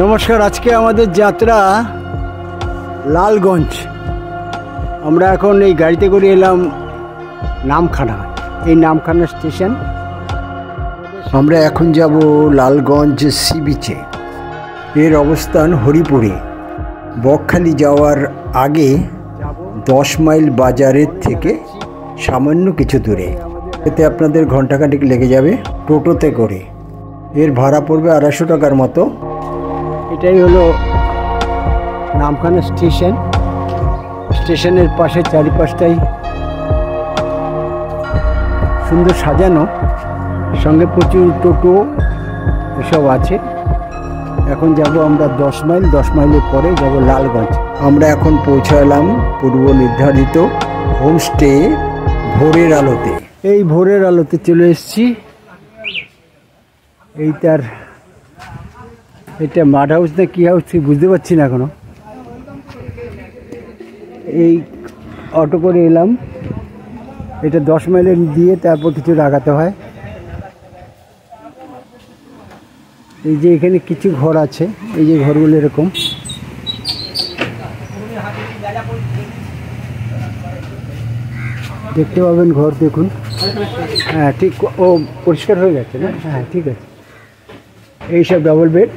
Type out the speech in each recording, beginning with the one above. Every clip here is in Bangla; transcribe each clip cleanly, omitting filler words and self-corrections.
নমস্কার। আজকে আমাদের যাত্রা লালগঞ্জ। আমরা এখন এই গাড়িতে করে এলাম নামখানা, এই নামখানা স্টেশন। আমরা এখন যাব লালগঞ্জ সি বিচে। এর অবস্থান হরিপুরে। বকখালি যাওয়ার আগে 10 মাইল বাজারের থেকে সামান্য কিছু দূরে। এতে আপনাদের ঘন্টাখানেক লেগে যাবে টোটোতে করে। এর ভাড়া পড়বে 250 টাকার মতো। এটাই হলো নামখানা স্টেশন। স্টেশনের পাশে চারিপাশটাই সুন্দর সাজানো, সঙ্গে প্রচুর টোটো এসব আছে। এখন যাব আমরা 10 মাইল, 10 মাইলের পরে যাব লালগঞ্জ। আমরা এখন পৌঁছালাম পূর্ব নির্ধারিত হোমস্টে ভোরের আলোতে। এই ভোরের আলোতে চলে এসেছি। এটা মাড হাউস না কী হাউস বুঝতে পারছি না এখনো। এই অটো করে এলাম। এটা 10 মাইলের দিয়ে তারপর কিছু লাগাতে হয়। এই যে এখানে কিছু ঘর আছে, এই যে ঘরগুলো এরকম। দেখতে পাবেন ঘর, দেখুন। হ্যাঁ ঠিক, ও পরিষ্কার হয়ে গেছে না? হ্যাঁ ঠিক আছে। এইসব ডাবল বেড।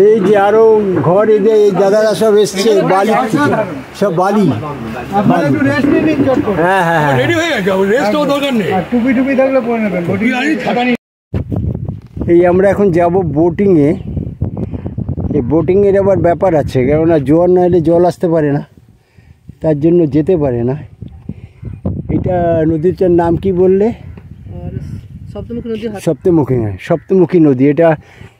এই যে আরো ঘর, এই যে দাদারা সব এসছে বালি থেকে, সব বালি। হ্যাঁ হ্যাঁ হ্যাঁ, এই আমরা এখন যাব বোটিংয়ে। এই বোটিংয়ের আবার ব্যাপার আছে, কেননা জোয়ার না এলে জল আসতে পারে না, তার জন্য যেতে পারে না। এটা নদীটার নাম কি বললে? সপ্তমুখী। হ্যাঁ, সপ্তমুখী নদী। এটা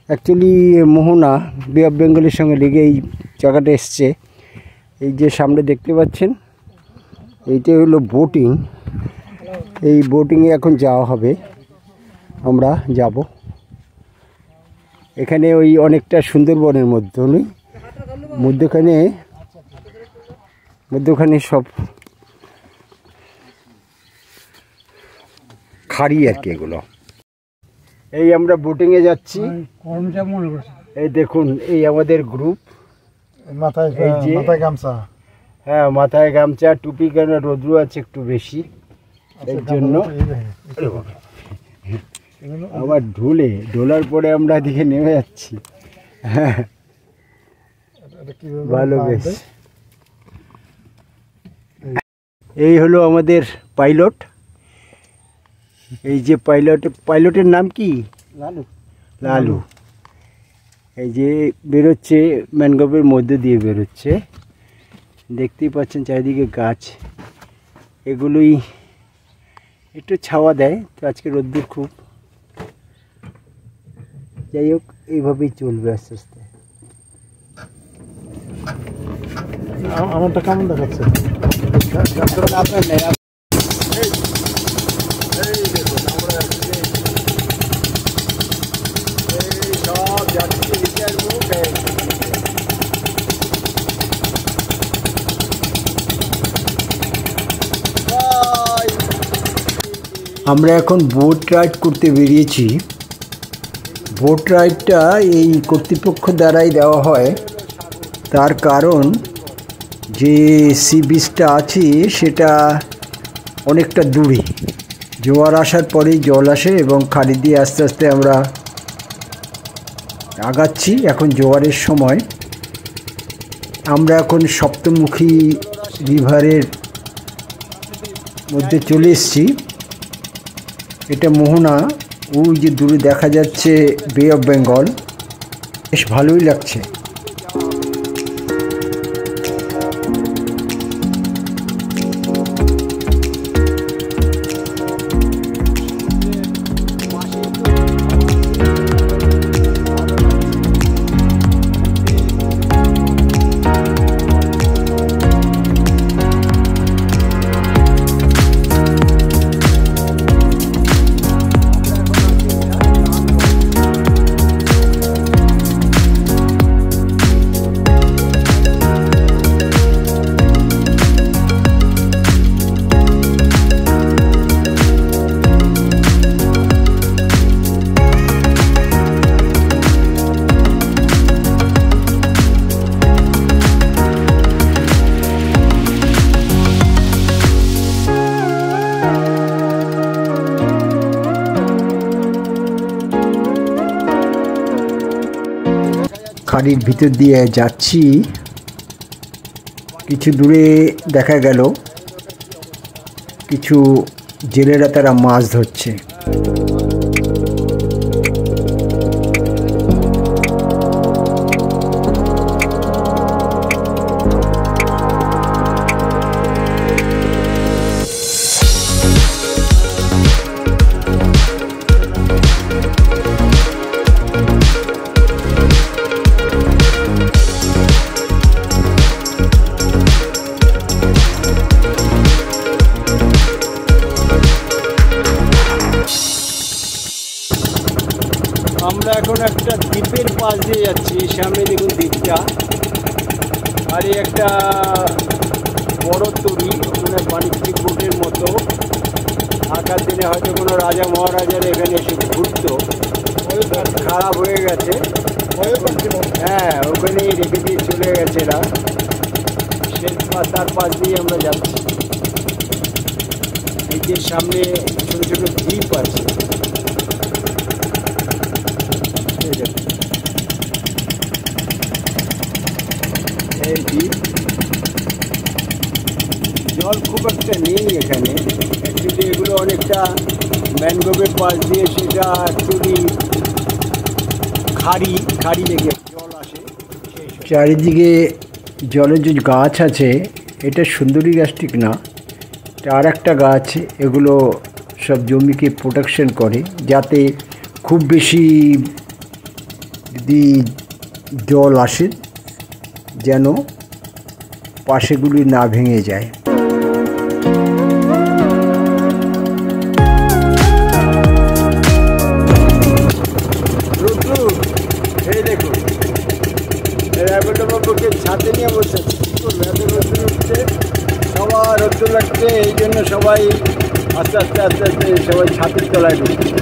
অ্যাকচুয়ালি মোহনা বে অফ বেঙ্গলের সঙ্গে লেগে এই জায়গাটা এসছে। এই যে সামনে দেখতে পাচ্ছেন, এইটাই হলো বোটিং। এই বোটিংয়ে এখন যাওয়া হবে, আমরা যাব। এখানে ওই অনেকটা সুন্দরবনের মধ্যখানে সব খাড়ি আর কি এগুলো। এই আমরা বোটিংয়ে যাচ্ছি। এই দেখুন, এই আমাদের গ্রুপ। মাথায় গামছা। হ্যাঁ মাথায় গামছা, টুপি, কেন রোদ্রু আছে একটু বেশি, এর জন্য। আবার ঢোলার পরে আমরা এদিকে নেমে যাচ্ছি। হ্যাঁ ভালো, বেশ। এই হলো আমাদের পাইলট। এই যে পাইলটের নাম কি? লালু। এই যে বেরোচ্ছে, ম্যানগ্রোভের মধ্যে দিয়ে বেরোচ্ছে। দেখতেই পাচ্ছেন চারিদিকে গাছ। এগুলোই একটু ছাওয়া দেয়, তো আজকে রোদ্দুর খুব। যাই হোক, এইভাবেই চলবে আস্তে আস্তে। আমারটা কেমন দেখাচ্ছে? আপনার নেই। আমরা এখন বোট রাইড করতে বেরিয়েছি। বোট রাইডটা এই কর্তৃপক্ষ দ্বারাই দেওয়া হয়। তার কারণ যে সি বিচটা আছে সেটা অনেকটা দূরে। জোয়ার আসার পরেই জল আসে এবং খাড়ি দিয়ে আস্তে আস্তে আমরা আগাচ্ছি। এখন জোয়ারের সময়। আমরা এখন সপ্তমুখী রিভারের মধ্যে চলে এসেছি। এটা মোহনা, ওই যে দূরে দেখা যাচ্ছে বে অফ বেঙ্গল, বেশ ভালোই লাগছে। খাড়ির ভিতর দিয়ে যাচ্ছি, কিছু দূরে দেখা গেল কিছু জেলেরা তারা মাছ ধরছে। আমরা এখন একটা দ্বীপের পাশ দিয়ে যাচ্ছি, সামনে দেখুন দ্বীপটা, আর এই একটা বড় তরী, মানে বাণিজ্যিক বোটের মতো। আগের দিনে হয়তো কোনো রাজা মহারাজারা এখানে এসে ঘুরতো, খারাপ হয়ে গেছে, হ্যাঁ ওখানেই রেখে দিয়ে চলে গেছে এরা। সে তার পাশ দিয়ে আমরা যাচ্ছি। এই যে সামনে ছোট ছোট দ্বীপ আছে, এই দ্বীপ। জল খুব একটা নেই এখানে, অ্যাকচুয়ালি এগুলো অনেকটা ম্যানগ্রোভের পাশ দিয়ে, সেটা অ্যাকচুয়ালি খাড়ি লেগে জল আসে। চারিদিকে জলের যে গাছ আছে, এটা সুন্দরী গাছ ঠিক না, এটা আর একটা গাছ। এগুলো সব জমিকে প্রোটেকশন করে, যাতে খুব বেশি যদি জল আসে যেন পাশেগুলি না ভেঙে যায়। এই দেখুন রায়বাবুকে ছাদে নিয়ে বসে রোদ্দুর উঠছে, সবার রোদ্দুর লাগছে, এই জন্য সবাই আস্তে আস্তে আস্তে আস্তে সবাই ছাদের তলায় ঢুকছে।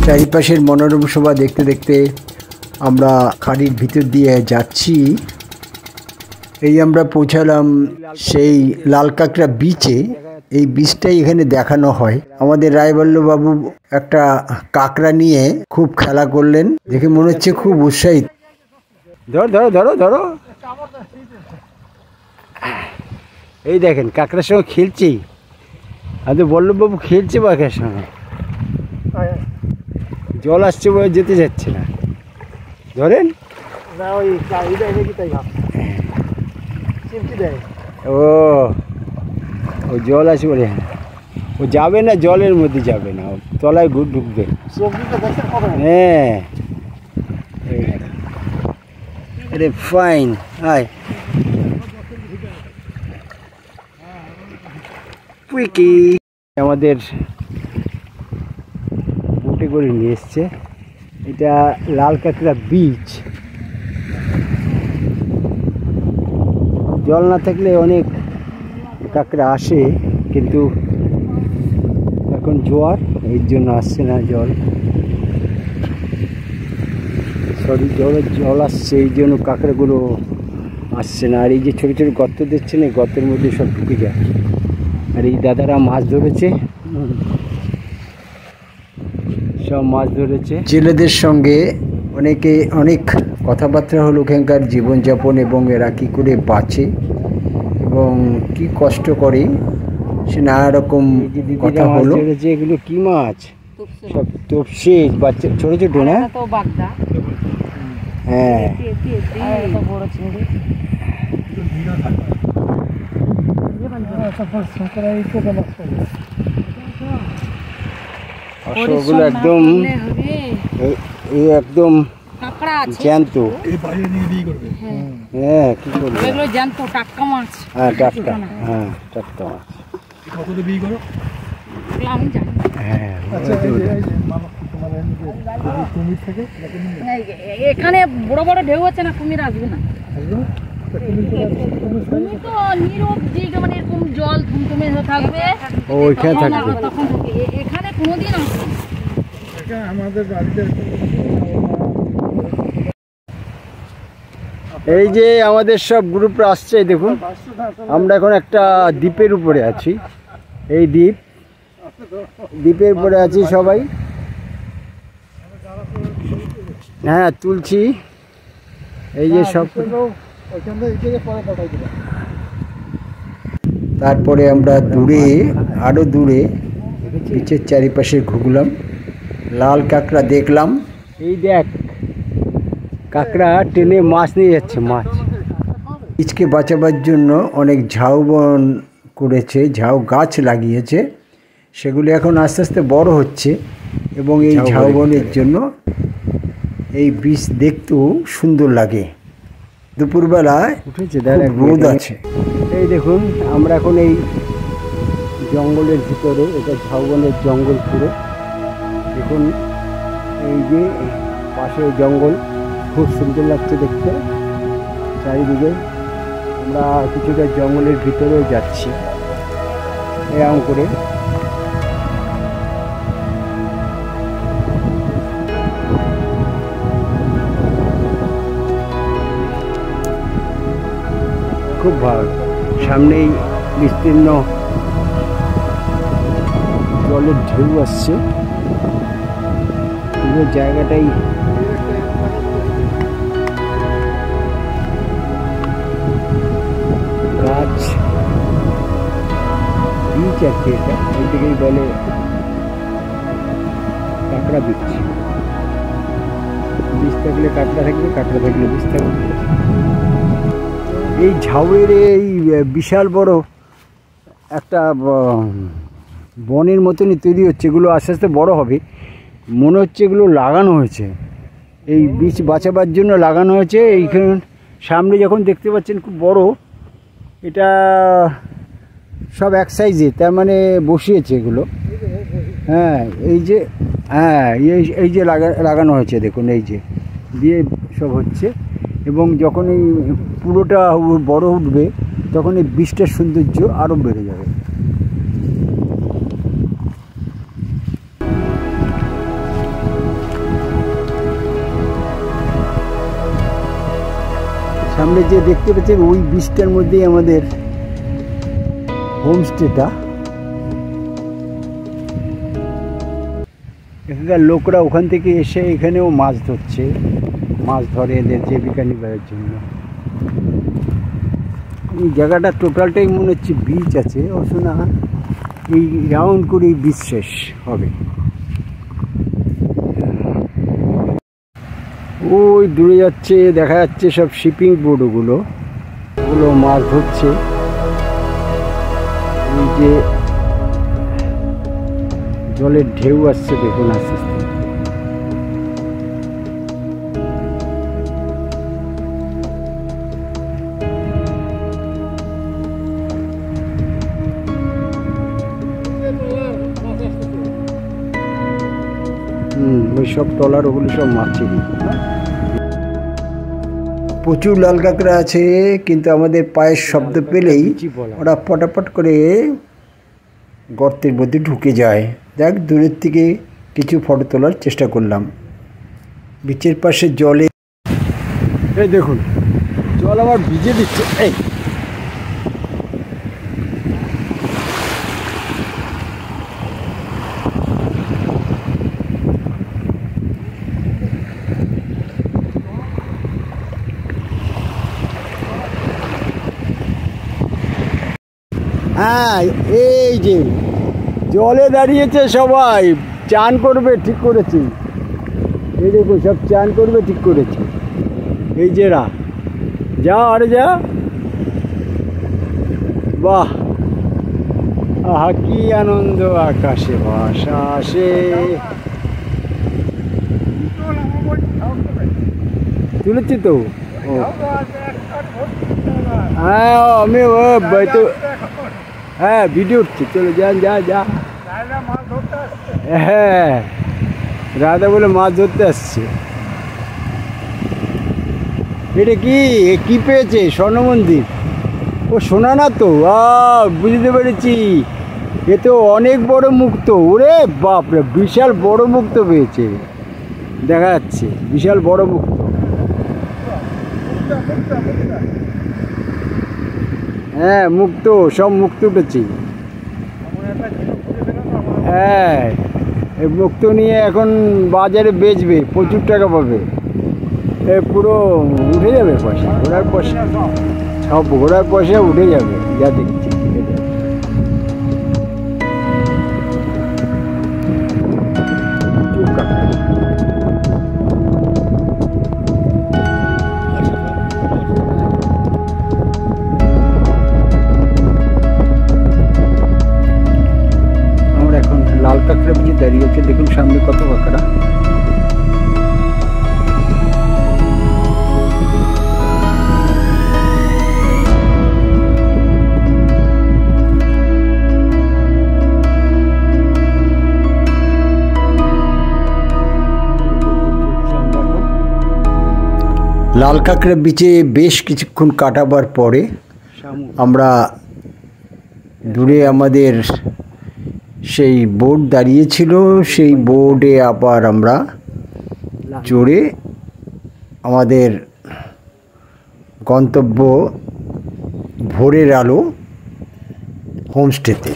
চারিপাশের মনোরম শোভা দেখতে দেখতে আমরা খাড়ির ভিতর দিয়ে যাচ্ছি। এই আমরা পৌঁছালাম সেই লাল কাঁকড়া বিচে। এই বিচটাই এখানে দেখানো হয়। আমাদের রায়বল্লভবাবু একটা কাঁকড়া নিয়ে খুব খেলা করলেন, দেখে মনে হচ্ছে খুব উৎসাহিত। ধরো ধরো ধরো ধরো, এই দেখেন কাঁকড়ার সঙ্গে খেলছি। আমাদের বল্লভবাবু খেলছে বাঘের সঙ্গে, জল আসছে বলে যেতে যাচ্ছে না। ধরেন ও জল আছে বলে, ও যাবে না, জলের মধ্যে যাবে না, তলায় ঢুকবে। হ্যাঁ আরে ফাইন, হাই পুইকি আমাদের বোটে করে নিয়ে এসছে। এটা লাল কাঁকড়া বিচ। জল না থাকলে অনেক কাঁকড়া আসে, কিন্তু এখন জোয়ার, এর জন্য আসছে না জল। সরি, জল আসছে, এই জন্য কাঁকড়াগুলো আসছে না। আর এই যে ছোটো ছোটো গর্ত দেখছেন, এই গর্তের মধ্যে সব ঢুকে যায়। আর এই দাদারা মাছ ধরেছে, সব মাছ ধরেছে। জেলেদের সঙ্গে অনেক কথাবার্তা হলো ওখানকার জীবনযাপন এবং এরা কী করে বাঁচে এবং কি কষ্ট করে, সে নানা রকম কথা হলো। এগুলো কি মাছ? সব তপসে, বাচ্চা ছোটো ছোটো না? হ্যাঁ, ওগুলো একদম একদম জ্যান্ত। হ্যাঁ, কি করবে, জ্যান্ত টাটকা মাছ। হ্যাঁ, টাটকা, হ্যাঁ টাটকা মাছ। এখানে বড় বড় ঢেউ আছে না, কুমির আসবে না। কুমির তো নীরব জায়গা, মানে এরকম জল থমথমে থাকবে, ওইখানে থাকবে, তখন থাকে। এখানে কোনোদিন আসবে না। আমাদের বাড়িতে এই যে আমাদের সব গ্রুপরা আসছে, দেখুন আমরা এখন একটা দ্বীপের উপরে আছি। এই দ্বীপের উপরে আছি সবাই। হ্যাঁ, তুলছি। এই যে সব, তারপরে আমরা আরো দূরে বিচের চারিপাশে ঘুরলাম, লাল কাঁকড়া দেখলাম। এই দেখ, কাঁকড়া টেনে মাছ নিয়ে যাচ্ছে, মাছ। বীজকে বাঁচাবার জন্য অনেক ঝাউবন করেছে, ঝাউ গাছ লাগিয়েছে, সেগুলি এখন আস্তে আস্তে বড় হচ্ছে এবং এই ঝাউবনের জন্য এই বীজ দেখতেও সুন্দর লাগে। দুপুরবেলায় উঠেছে, রোদ আছে। এই দেখুন, আমরা এখন এই জঙ্গলের ভিতরে, এটা ঝাউবনের জঙ্গল পুরো। দেখুন এই যে পাশে জঙ্গল, খুব সুন্দর লাগছে দেখতে চারিদিকে। আমরা কিছুটা জঙ্গলের ভিতরেও যাচ্ছি এরকম করে। খুব ভালো, সামনেই বিস্তীর্ণ জলের ঢেউ আসছে, পুরো জায়গাটাই গাছ, বিচ আর কি। এটা ওই দিকেই বলে কাঁকড়া বিচ। বীজ থাকলে কাঁকড়া থাকবে, কাঁকড়া থাকলে বীজ থাকবে। এই ঝাউয়ের এই বিশাল বড় একটা বনের মতনই তৈরি হচ্ছে। এগুলো আস্তে আস্তে বড় হবে, মনে হচ্ছে এগুলো লাগানো হয়েছে, এই বীজ বাঁচাবার জন্য লাগানো হয়েছে। এইখানে সামনে যখন দেখতে পাচ্ছেন খুব বড়, এটা সব এক সাইজে, তার মানে বসিয়েছে এগুলো। হ্যাঁ, এই যে, হ্যাঁ এই যে লাগানো হয়েছে, দেখুন এই যে দিয়ে সব হচ্ছে। এবং যখন এই পুরোটা বড় উঠবে, তখন এই বীজটার সৌন্দর্য আরও বেড়ে যাবে। সামনে যে দেখতে পাচ্ছেন, ওই বীজটার মধ্যেই আমাদের হোমস্টেটা। এখানকার লোকরা ওখান থেকে এসে এখানেও মাছ ধরছে, মাছ ধরে এদের জীবিকা নির্বাহের জন্য। এই জায়গাটা টোটালটাই মনে হচ্ছে বিচ আছে, অথনা এই রাউন্ড করে এই বিচ শেষ হবে। ওই দূরে যাচ্ছে, দেখা যাচ্ছে সব শিপিং বোট, ওগুলো মাছ ধরছে। এই যে জলের ঢেউ আসছে, দেখুন আস্তে আস্তে। ওই সব ট্রলার, ওগুলো সব মাছেরই। প্রচুর লাল কাঁকড়া আছে, কিন্তু আমাদের পায়ের শব্দ পেলেই ওরা পটাপট করে গর্তের মধ্যে ঢুকে যায়। দেখ, দূরের থেকে কিছু ফটো তোলার চেষ্টা করলাম। বিচের পাশে জলে এই দেখুন, জল আমার ভিজে দিচ্ছে। এই হ্যাঁ, এই যে জলে দাঁড়িয়েছে সবাই, চান করবে, ঠিক করেছি। এই দেখো, সব চান করবে, ঠিক করেছে। এই যে যা আরে যা, বাহ, আহা কি আনন্দ, আকাশে ভাষা আসে। তুলেছি তো, হ্যাঁ আমি তো, হ্যাঁ ভিডিও উঠছি, চলো যান, যা। হ্যাঁ, রাধা বলে মাছ ধরতে আসছে। এটা কি পেয়েছে? স্বর্ণ মন্দির। ও সোনা না তো, বুঝতে পেরেছি। এ তো অনেক বড় মুক্তো। ওরে বাপরে, বিশাল বড় মুক্তো পেয়েছে, দেখা যাচ্ছে বিশাল বড় মুক্তো। হ্যাঁ মুক্তো, সব মুক্তো উঠেছি। হ্যাঁ, এই মুক্তো নিয়ে এখন বাজারে বেচবে, প্রচুর টাকা পাবে। পুরো উঠে যাবে পয়সা, ঘোড়ার পয়সা, সব ঘোড়ার পয়সা উঠে যাবে, যা দেখছি। আমরা এখন লাল কাঁকড়া বিচে দাঁড়িয়েছে, দেখুন সামনে কত কাঁকড়া। লাল কাঁকড়া বিচে বেশ কিছুক্ষণ কাটাবার পরে আমরা দূরে আমাদের সেই বোট দাঁড়িয়েছিল, সেই বোটে আবার আমরা চড়ে আমাদের গন্তব্য ভোরের আলো হোমস্টেতে।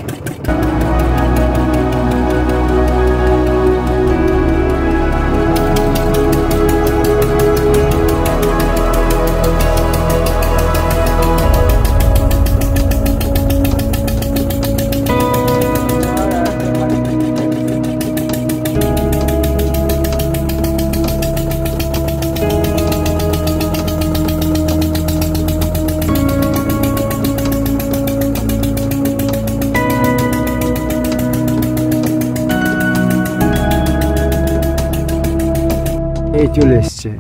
চলে এসছে,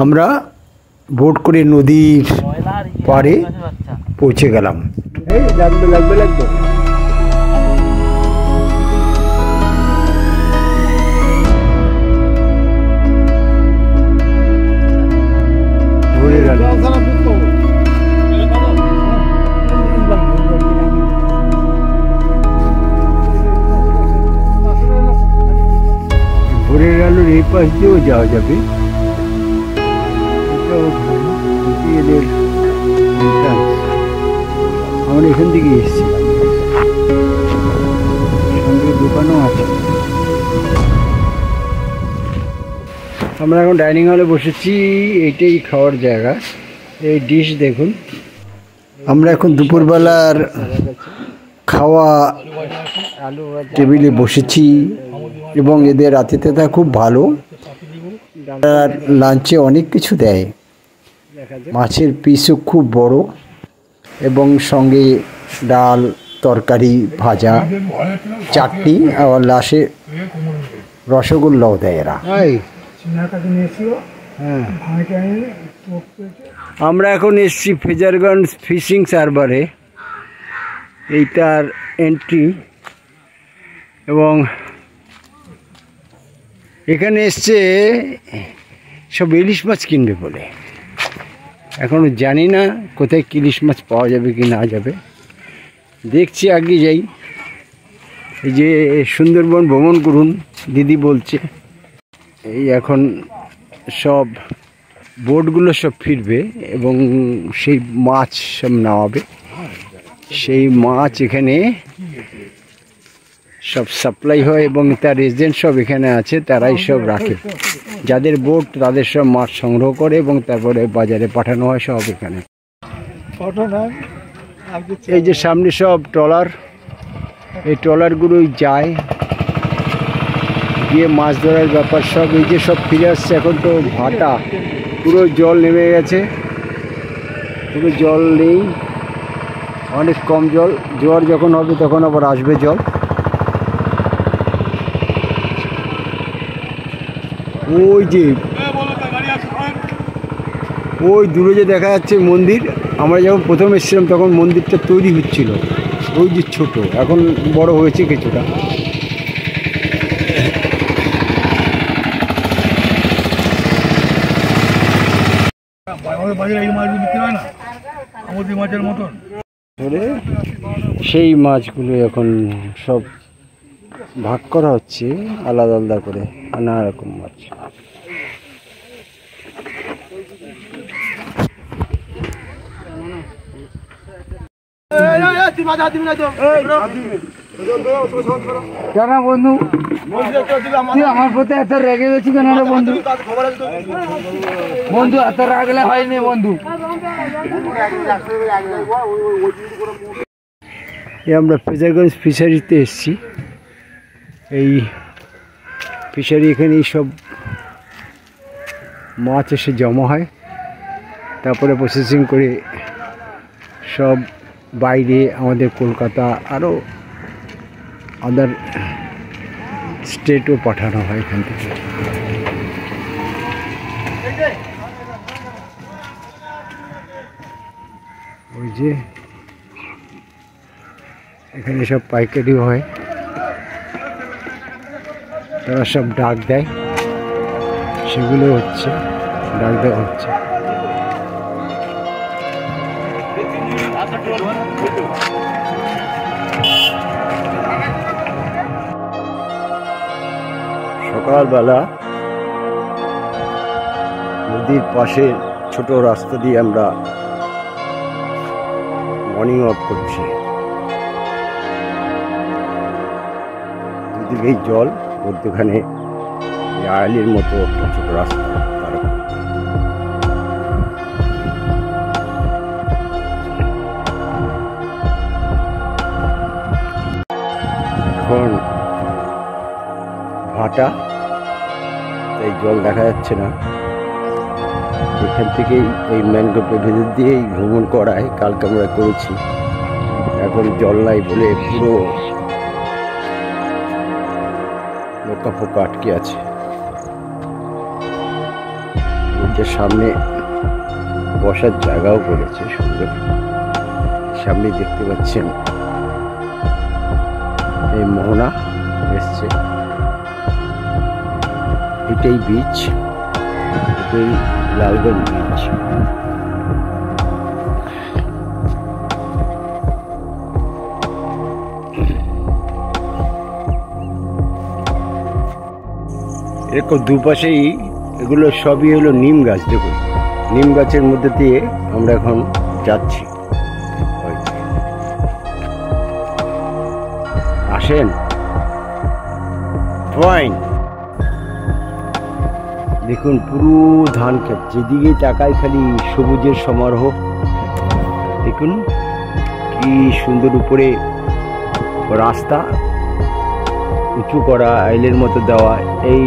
আমরা বোট করে নদীর পাড়ে পৌঁছে গেলাম। এই লাগবে ভোরের আলোর এই পাশ দিয়েও যাওয়া যাবে। আমরা এখান থেকে এসেছি, সঙ্গে দোকানও আছে। আমরা এখন ডাইনিং হলে বসেছি, এইটাই খাওয়ার জায়গা। এই ডিশ দেখুন। আমরা এখন দুপুরবেলার খাওয়া টেবিলে বসেছি এবং এদের আতিথেয়তা খুব ভালো। লাঞ্চে অনেক কিছু দেয়, মাছের পিসও খুব বড় এবং সঙ্গে ডাল, তরকারি, ভাজা, চাটনি, আবার লাস্টে রসগোল্লাও দেয় এরা। আমরা এখন এসছি ফ্রেজারগঞ্জ ফিশিং হারবারে, এইটার এন্ট্রি। এবং এখানে এসছে সব ইলিশ মাছ কিনবে বলে। এখনও জানি না কোথায় ইলিশ মাছ পাওয়া যাবে কি না যাবে, দেখছি আগে যাই। এই যে সুন্দরবন ভ্রমণ করুন দিদি বলছে, এই এখন সব বোটগুলো সব ফিরবে এবং সেই মাছ সব নামাবে। সেই মাছ এখানে সব সাপ্লাই হয় এবং তার এজেন্ট সব এখানে আছে, তারাই সব রাখে। যাদের বোট তাদের সব মাছ সংগ্রহ করে এবং তারপরে বাজারে পাঠানো হয় সব এখানে। এই যে সামনে সব ট্রলার, এই ট্রলারগুলোই যায় গিয়ে মাছ ধরার ব্যাপার সব। এই যে সব ফিরে আসছে, এখন তো ভাটা, পুরো জল নেমে গেছে, পুরো জল নেই, অনেক কম জল। জোয়ার যখন হবে তখন আবার আসবে জল। ওই যে ওই দূরে যে দেখা যাচ্ছে মন্দির, আমরা যখন প্রথম এসেছিলাম তখন মন্দিরটা তৈরি হচ্ছিল, ওই যে ছোট, এখন বড় হয়েছে কিছুটা। সেই মাছগুলো এখন সব ভাগ করা হচ্ছে আলাদা আলাদা করে, নানা রকম মাছ। কেন বন্ধু তুই আমার প্রতি এত রেগে গেছি কেন রে বন্ধু? বন্ধু এত রাগলে হয়নি বন্ধু। আমরা ফেজারগঞ্জ ফিশারিতে এসেছি। এই ফিশারি এখানে সব মাছ এসে জমা হয়, তারপরে প্রসেসিং করে সব বাইরে আমাদের কলকাতা আরও আদার স্টেটও পাঠানো হয় এখান থেকে। ওই যে এখানে সব পাইকারি হয়, তারা সব ডাক দেয়, সেগুলো হচ্ছে ডাক দেওয়া হচ্ছে। সকালবেলা নদীর পাশে ছোট রাস্তা দিয়ে আমরা মর্নিং ওয়াক করছি। দুদিকেই জল, মধ্যখানে আইলের মতো একটা ছোট রাস্তা। এখন ভাটা, তাই জল দেখা যাচ্ছে না। এখান থেকেই এই ম্যানগ্রোভের ভেতর দিয়েই ভ্রমণ করায়, কালকে আমরা করেছি। এখন জল নাই বলে পুরো পোকা পোকা আটকে আছে। ওইটার সামনে বসার জায়গাও করেছে সুন্দর। সামনে দেখতে পাচ্ছেন এই মোহনা এসছে, এটাই বিচ, এটাই লালগঞ্জ বিচ। এরকম দুপাশেই এগুলো সবই হলো নিম গাছ। দেখুন, নিম গাছের মধ্যে দিয়ে আমরা এখন যাচ্ছি। আসেন, ফাইন। দেখুন পুরো ধান ক্ষেত, যেদিকে তাকাই খালি সবুজের সমারোহ। দেখুন কি সুন্দর, উপরে রাস্তা উঁচু করা, আইলের মতো দেওয়া। এই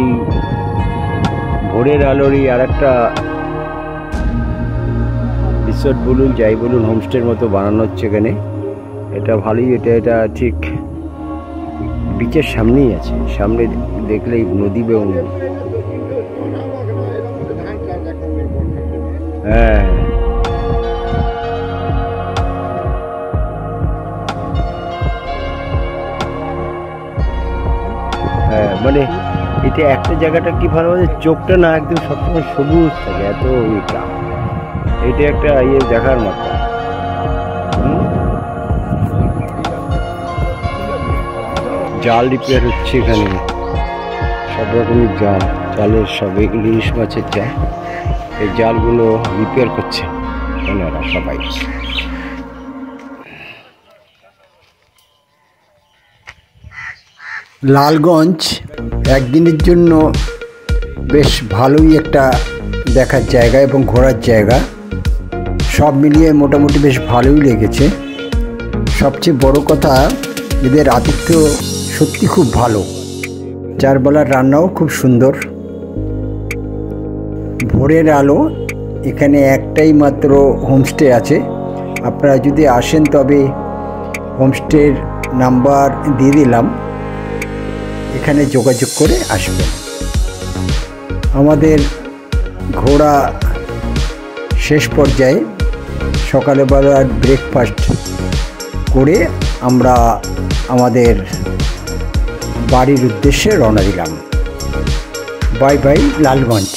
ভোরের আলোরই আর একটা রিসোর্ট বলুন, যাই বলুন, হোমস্টের মতো বানানো হচ্ছে এখানে। এটা ভালোই, এটা ঠিক বিচের সামনেই আছে। সামনে দেখলেই নদী এবং হ্যাঁ, হ্যাঁ, মানে এটা একটা জায়গাটা কি ভালো, চোখটা না একদম সবসময় সবুজ থাকে, এত এটা এটা একটা দেখার মতো। জাল রিপেয়ার হচ্ছে এখানে, সব রকমের জালের সব ইলিশ মাছের জাল। এই জালগুলো রিপেয়ার করছে ওনারা সবাই। লালগঞ্জ একদিনের জন্য বেশ ভালোই একটা দেখার জায়গা এবং ঘোরার জায়গা, সব মিলিয়ে মোটামুটি বেশ ভালোই লেগেছে। সবচেয়ে বড় কথা, এদের আতিথ্য সত্যি খুব ভালো। চারবেলার রান্নাও খুব সুন্দর। ভোরের আলো, এখানে একটাই মাত্র হোমস্টে আছে। আপনারা যদি আসেন তবে হোমস্টের নাম্বার দিয়ে দিলাম, এখানে যোগাযোগ করে আসবেন। আমাদের ঘোরা শেষ পর্যায়ে সকালবেলার ব্রেকফাস্ট করে আমরা আমাদের বাড়ির উদ্দেশ্যে রওনা দিলাম। Bye bye Lalganj.